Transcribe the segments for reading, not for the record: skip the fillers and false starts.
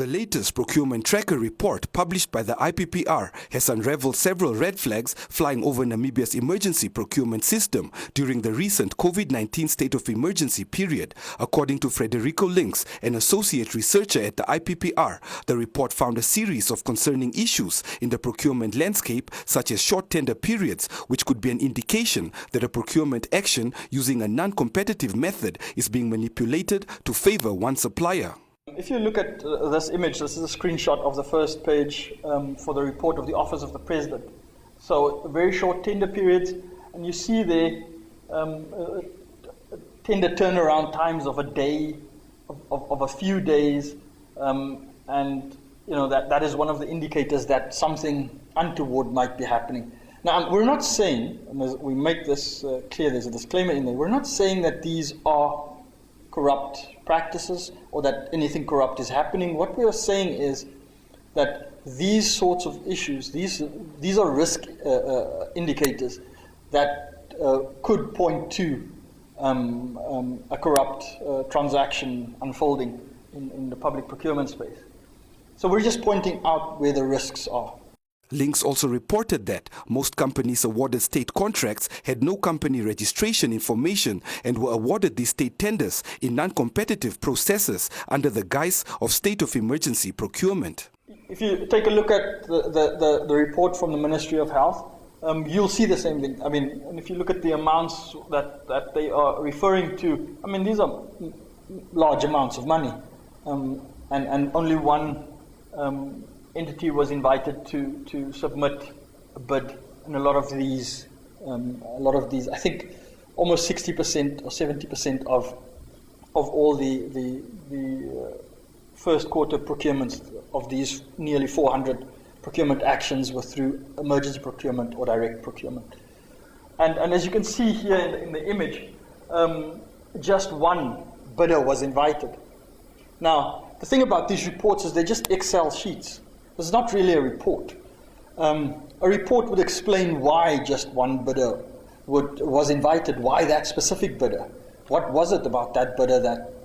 The latest procurement tracker report published by the IPPR has unraveled several red flags flying over Namibia's emergency procurement system during the recent COVID-19 state of emergency period. According to Frederico Links, an associate researcher at the IPPR, the report found a series of concerning issues in the procurement landscape, such as short tender periods, which could be an indication that a procurement action using a non-competitive method is being manipulated to favor one supplier. If you look at this image, this is a screenshot of the first page for the report of the Office of the President. So very short tender periods, and you see there tender turnaround times of a day, of a few days, and you know that is one of the indicators that something untoward might be happening. Now, we're not saying, and we make this clear, there's a disclaimer in there, we're not saying that these are corrupt practices or that anything corrupt is happening. What we are saying is that these sorts of issues, these are risk indicators that could point to a corrupt transaction unfolding in the public procurement space. So we're just pointing out where the risks are. Links also reported that most companies awarded state contracts had no company registration information and were awarded these state tenders in non-competitive processes under the guise of state of emergency procurement. If you take a look at the report from the Ministry of Health, you'll see the same thing. I mean, and if you look at the amounts that they are referring to, I mean, these are large amounts of money, and only one entity was invited to submit a bid, and a lot of these, I think almost 60% or 70% of all the first quarter procurements of these nearly 400 procurement actions were through emergency procurement or direct procurement. And as you can see here in the image, just one bidder was invited. Now, the thing about these reports is they're just Excel sheets. It's not really a report. A report would explain why just one bidder was invited, why that specific bidder. What was it about that bidder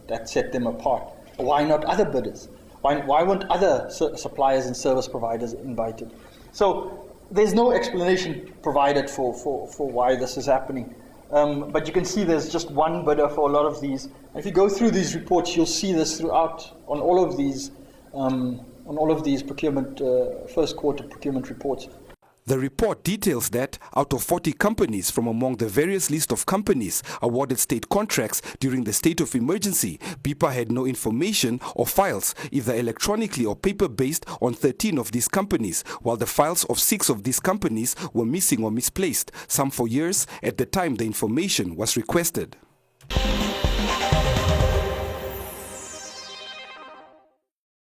that set them apart? Why not other bidders? Why weren't other suppliers and service providers invited? So there's no explanation provided for why this is happening. But you can see there's just one bidder for a lot of these. And if you go through these reports, you'll see this throughout on all of these procurement, first quarter procurement reports. The report details that out of 40 companies from among the various list of companies awarded state contracts during the state of emergency, BIPA had no information or files, either electronically or paper-based, on 13 of these companies, while the files of 6 of these companies were missing or misplaced, some for years at the time the information was requested.